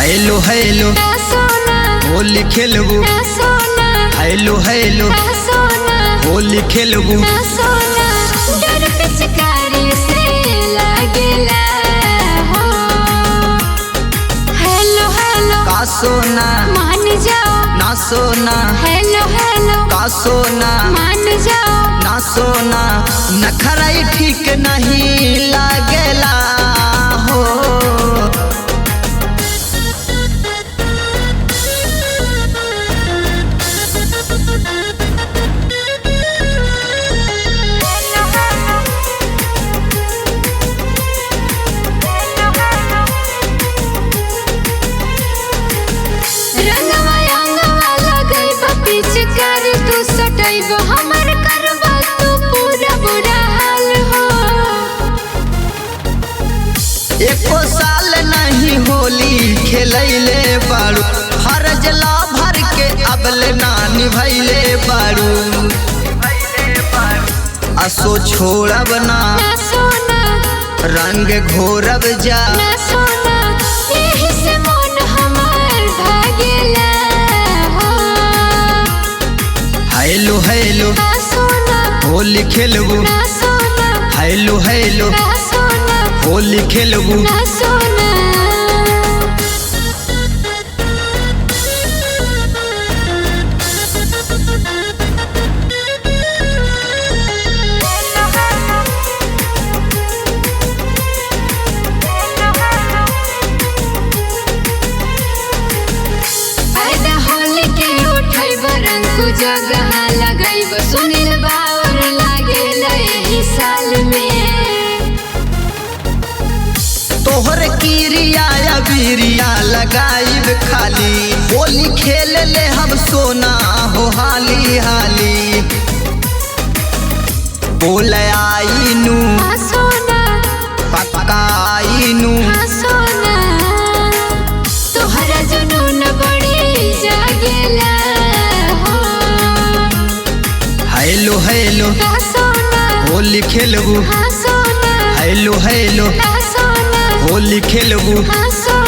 Hello hello Holi खेलबू, hello hello Holi खेलबू। डर पिचकारी से लागेला हो। हेलो हेलो का सोना मान जाओ ना सोना, हेलो हेलो का सोना मान जाओ ना सोना। नखराई ठीक नहीं लागेला हो। पिचकारी तू सटाइब हमर करबा तू पूरा बुरा हाल हो। एको साल नहीं होली खेलैले बारू, फर्ज ला भर के अबल ना निभैले बारू। असो छोड़ब ना सोना रंग घोरब जा ना सोना, यही से मन हमार भागेला हो। हेलो हेलो सोना होली खेलबू, ना सोना हेलो हेलो सोना होली खेलबू। ना सोना। जगह लगाइब सुनील बावर लागेल एही साल में। तोहर किरिया या बिरिया लगाइब खाली, होली खेल ले हम सोना हो हाली हाली। बोल आईनू सोना पक्का आईनू सोना, तोहरा जुनून बड़ी जागेला हो। हेलो हेलो सोना होली खेलबू, सोना हेलो हेलो सोना होली खेलबू। सोना।